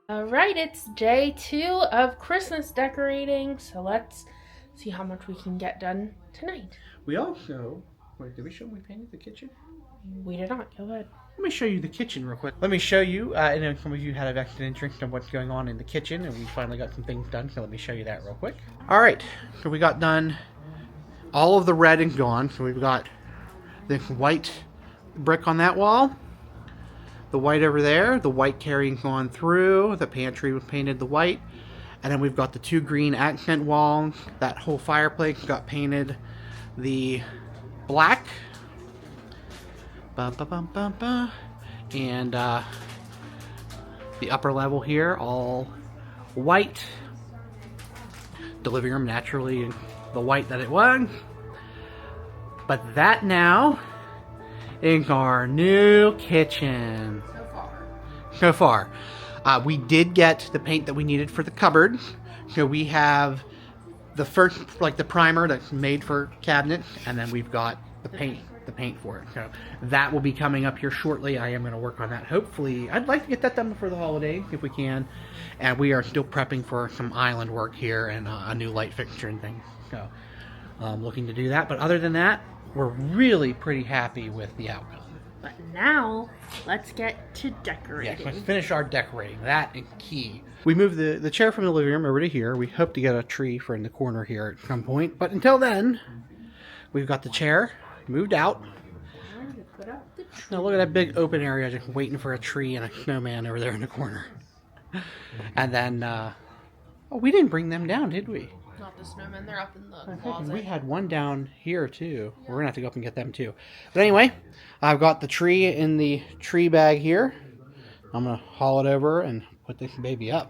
All right, it's day 2 of Christmas decorating, so let's see how much we can get done tonight. We also, wait, did we show them we painted the kitchen? We did not. Go ahead. Let me show you the kitchen real quick. Let me show you, I know some of you had a vested interest in what's going on in the kitchen, and we finally got some things done, so let me show you that real quick. All right, so we got done all of the red and gone, so we've got the white brick on that wall, the white over there, the white carrying gone through, the pantry was painted the white, and then we've got the 2 green accent walls. That whole fireplace got painted the black. And the upper level here, all white. The living room, naturally, the white that it was. But that now is our new kitchen. So far. We did get the paint that we needed for the cupboard. So we have the first, like the primer that's made for cabinets, and then we've got the paint for it. So that will be coming up here shortly. I am going to work on that. Hopefully, I'd like to get that done before the holidays if we can. And we are still prepping for some island work here and a new light fixture and things. So I'm looking to do that. But other than that, we're really pretty happy with the outcome. But now, let's get to decorating. Yes, let's finish our decorating. That is key. We moved the chair from the living room over to here. We hope to get a tree for in the corner here at some point. But until then, we've got the chair moved out. Now look at that big open area just waiting for a tree and a snowman over there in the corner. And then, oh, we didn't bring them down, did we? Not the snowmen, they're up in the closet. We had one down here too. We're gonna have to go up and get them too. But anyway, I've got the tree in the tree bag here. I'm gonna haul it over and put this baby up.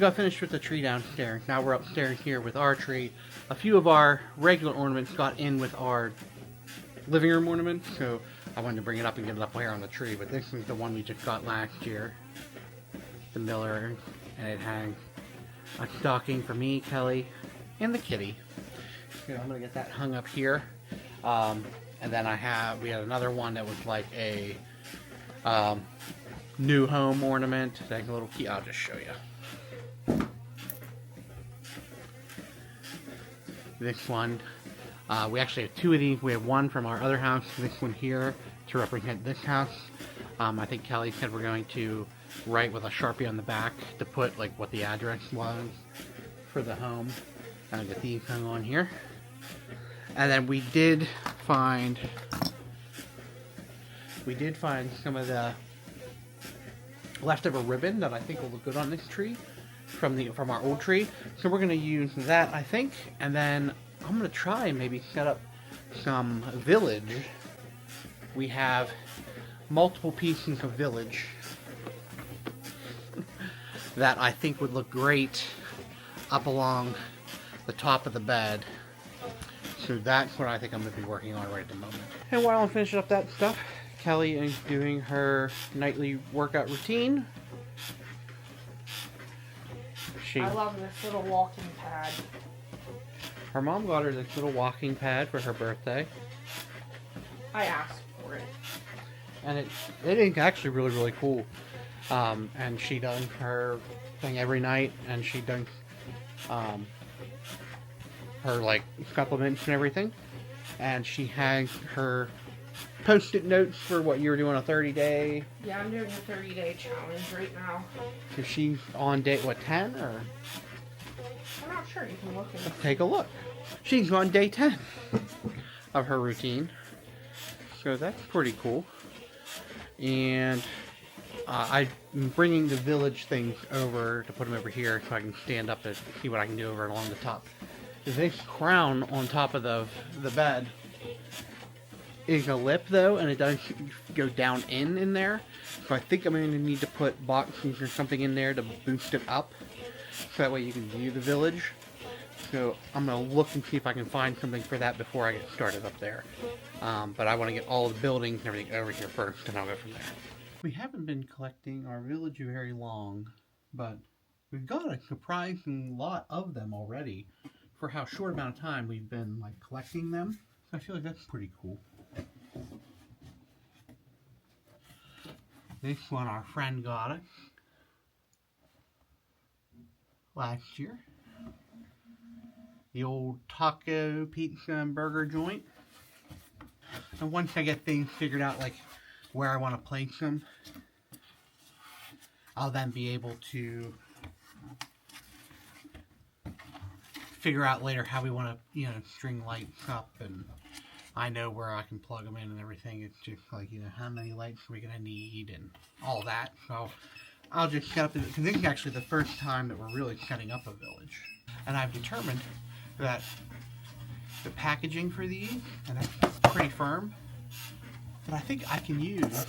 got finished with the tree downstairs. Now we're upstairs here with our tree. A few of our regular ornaments got in with our living room ornaments, so I wanted to bring it up and get it up here on the tree. But this is the one we just got last year, the Miller, and it had a stocking for me, Kelly, and the kitty. So I'm gonna get that hung up here. And then we had another one that was like a new home ornament, like a little key. I'll just show you. This one, we actually have two of these. We have one from our other house, this one here, to represent this house. I think Kelly said we're going to write with a Sharpie on the back to put like what the address was for the home. I'll get these hung on here. And then we did find some of the leftover ribbon that I think will look good on this tree from our old tree. So we're gonna use that, I think, and then I'm gonna try and maybe set up some village. We have multiple pieces of village that I think would look great up along the top of the bed. So that's what I think I'm going to be working on right at the moment. And while I'm finishing up that stuff, Kelly is doing her nightly workout routine. I love this little walking pad. Her mom got her this little walking pad for her birthday. I asked for it. And it is actually really, really cool. And she does her thing every night, and she does her like supplements and everything, and she has her post-it notes for what you're doing, a 30-day. Yeah, I'm doing a 30-day challenge right now. So she's on day 10 or? I'm not sure. You can look and take a look. She's on day 10 of her routine, so that's pretty cool. And I'm bringing the village things over to put them over here so I can stand up and see what I can do over along the top. This crown on top of the bed is a lip though, and it does go down in there. So I think I'm going to need to put boxes or something in there to boost it up, so that way you can view the village. So I'm going to look and see if I can find something for that before I get started up there. But I want to get all the buildings and everything over here first, and I'll go from there. We haven't been collecting our village very long, but we've got a surprising lot of them already for how short amount of time we've been like collecting them. So I feel like that's pretty cool. This one our friend got us last year. The old taco, pizza, and burger joint. And once I get things figured out, like where I want to place them, I'll then be able to figure out later how we want to, string lights up, and I know where I can plug them in and everything. It's just like, how many lights are we going to need and all that. So I'll just set up, because this is actually the first time that we're really setting up a village. And I've determined that the packaging for these, and it's pretty firm, that I think I can use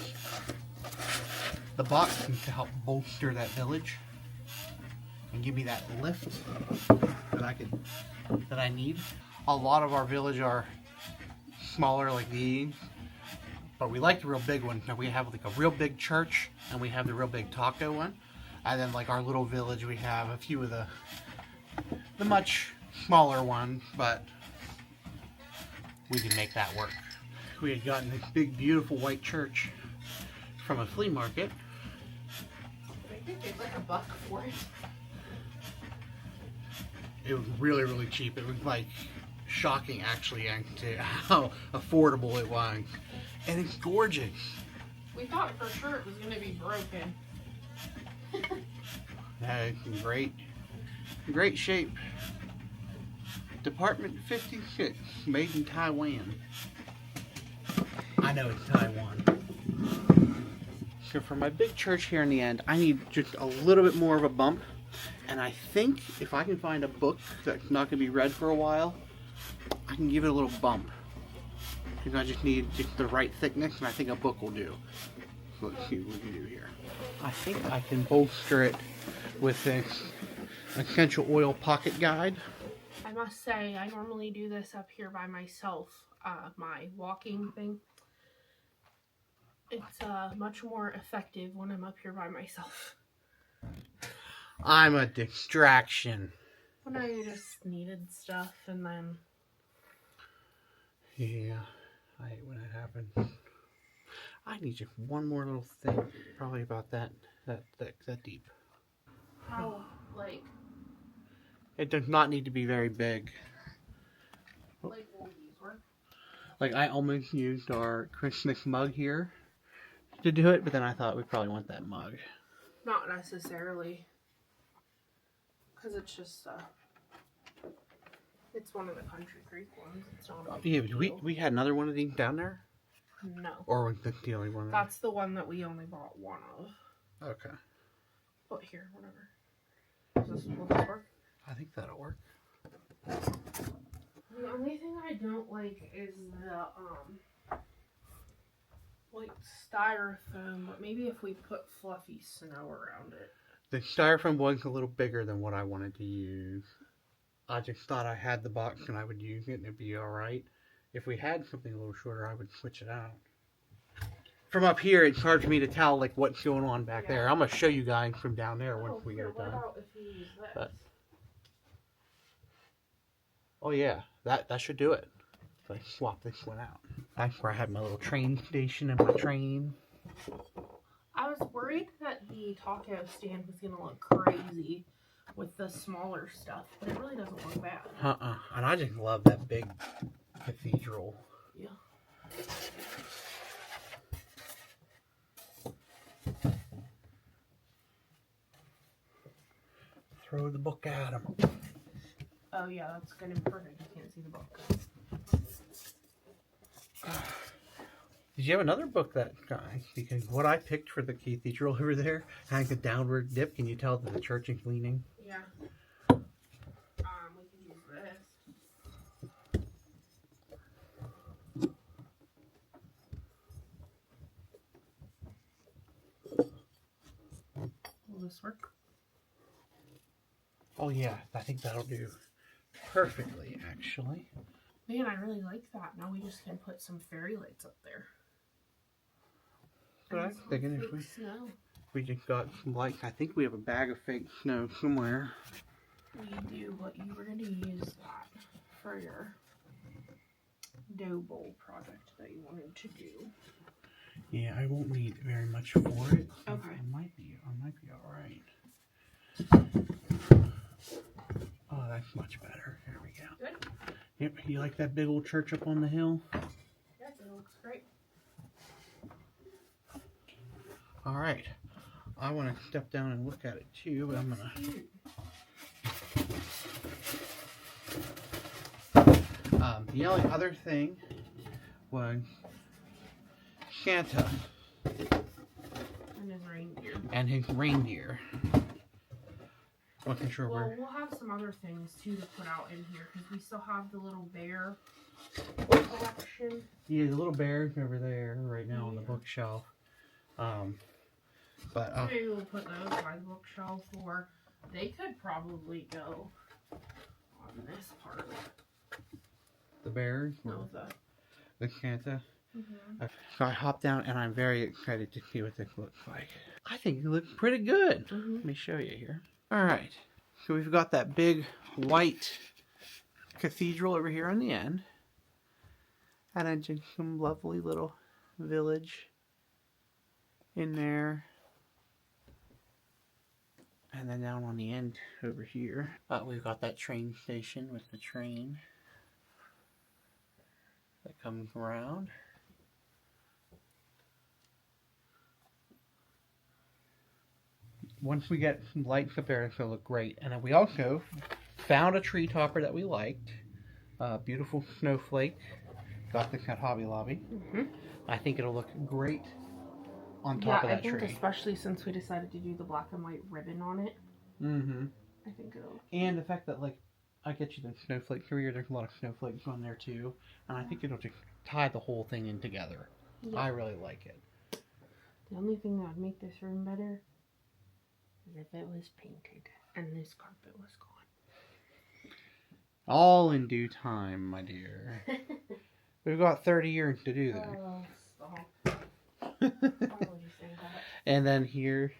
the boxing to help bolster that village and give me that lift that I need. A lot of our village are smaller like these, but we like the real big ones. Now we have like a real big church, and we have the real big taco one, and then like our little village, we have a few of the much smaller ones, but we can make that work. We had gotten this big beautiful white church from a flea market. I think it's like $1 for it. It was really, really cheap. It was like shocking actually to how affordable it was. And it's gorgeous. We thought for sure it was going to be broken. It's in great shape. Department 56, made in Taiwan. I know it's Taiwan. So for my big church here in the end, I need just a little bit more of a bump. And I think if I can find a book that's not going to be read for a while, I can give it a little bump. Because I just need just the right thickness, and I think a book will do. So let's see what we can do here. I think I can bolster it with this essential oil pocket guide. I must say, I normally do this up here by myself, my walking thing. It's much more effective when I'm up here by myself. I'm a distraction. When I just needed stuff and then... Yeah, I hate when it happens. I need just one more little thing, probably about that deep. How, like... It does not need to be very big. Like will these work? Like I almost used our Christmas mug here to do it, but then I thought we probably want that mug. Not necessarily. Because it's just, it's one of the Country Creek ones. It's not a big Yeah, deal. we had another one of these down there? No. Or was this the only one? That's the one that we only bought one of. Okay. But here, whatever. Will this work? I think that'll work. The only thing I don't like is the, like styrofoam, but maybe if we put fluffy snow around it. The styrofoam was a little bigger than what I wanted to use. I just thought I had the box and I would use it and it'd be alright. If we had something a little shorter, I would switch it out. From up here, it's hard for me to tell like what's going on back there. I'm going to show you guys from down there once we get it done. What about if we use this? But- Oh yeah, that should do it. So I swap this one out. That's where I had my little train station and my train. I was worried that the taco stand was going to look crazy with the smaller stuff, but it really doesn't look bad. And I just love that big cathedral. Yeah. Throw the book at him. Oh yeah, that's going to be perfect. You can't see the book. Did you have another book that guy? Because what I picked for the cathedral over there had a downward dip. Can you tell that the church is leaning? Yeah. We can use this. Will this work? Oh yeah, I think that'll do perfectly, actually. Man, I really like that. Now we just can put some fairy lights up there. But I was thinking if Fake snow. we just got some lights, I think we have a bag of fake snow somewhere. We do, but you were going to use that for your dough bowl project that you wanted to do. Yeah, I won't need very much for it. So Okay. I might be alright. Oh, that's much better. There we go. Good? Yep, you like that big old church up on the hill? Yes, it looks great. Alright. I want to step down and look at it too, but I'm going to... the only other thing was Santa And his reindeer. and his reindeer. Wasn't sure Well, where... we'll have some other things too to put out in here because we still have the little bear collection. Yeah, the little bear's over there right now on the bookshelf. But Maybe we'll put those by the bookshelf, or they could probably go on this part. the bears, No, the Santa. Mhm. So I hopped down and I'm very excited to see what this looks like. I think it looks pretty good. Mhm. Let me show you here. Alright, so we've got that big white cathedral over here on the end. And then just some lovely little village in there. And then down on the end over here, we've got that train station with the train that comes around. Once we get some lights up there, it's going to look great. And then we also found a tree topper that we liked. Beautiful snowflake. Got this at Hobby Lobby. Mhm. I think it'll look great on Yeah, top of I that think tree. especially since we decided to do the black and white ribbon on it, Mm-hmm. I think it'll. And the fact that, like, I get you the snowflake career, there's a lot of snowflakes on there too. And I think it'll just tie the whole thing in together. Yeah. I really like it. The only thing that would make this room better is if it was painted. and this carpet was gone. All in due time, my dear. We've got 30 years to do that. Oh, stop. Why would you say that? And then here,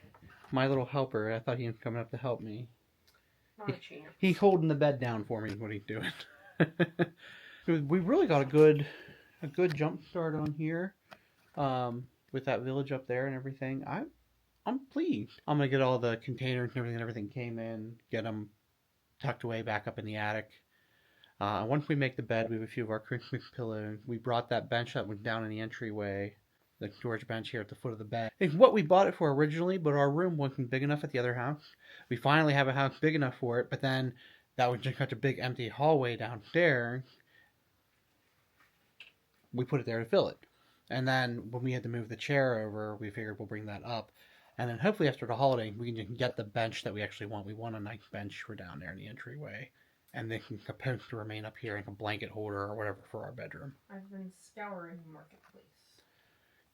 my little helper, I thought he was coming up to help me. Not a chance. He's holding the bed down for me, what he's doing. We really got a good jump start on here. With that village up there and everything. I'm pleased. I'm going to get all the containers and everything came in, get them tucked away back up in the attic. Once we make the bed, we have a few of our Christmas pillows. We brought that bench that was down in the entryway, the storage bench here at the foot of the bed. It's what we bought it for originally, but our room wasn't big enough at the other house. We finally have a house big enough for it, but then that was just such a big empty hallway downstairs. We put it there to fill it. And then when we had to move the chair over, we figured we'll bring that up. And then hopefully after the holiday, we can just get the bench that we actually want. We want a nice bench for down there in the entryway. And they can supposed to remain up here like a blanket holder or whatever for our bedroom. I've been scouring Marketplace.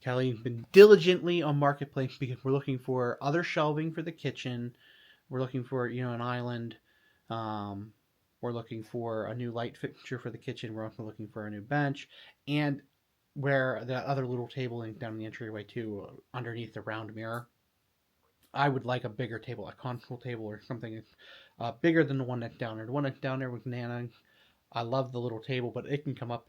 Kelly's been diligently on Marketplace because we're looking for other shelving for the kitchen. We're looking for, an island. We're looking for a new light fixture for the kitchen. We're also looking for a new bench. And where the other little table down in the entryway too, underneath the round mirror. I would like a bigger table, a console table or something bigger than the one that's down there. The one that's down there with Nana, I love the little table, but it can come up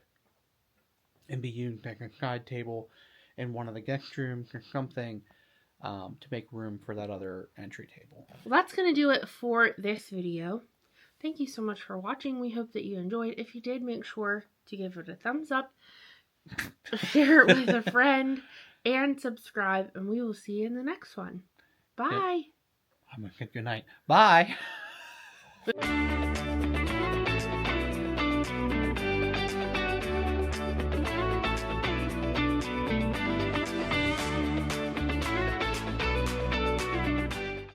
and be used like a side table in one of the guest rooms or something to make room for that other entry table. Well, that's going to do it for this video. Thank you so much for watching. We hope that you enjoyed. If you did, make sure to give it a thumbs up, share it with a friend, and subscribe. And we will see you in the next one. Bye. I'm going to say good night. Bye.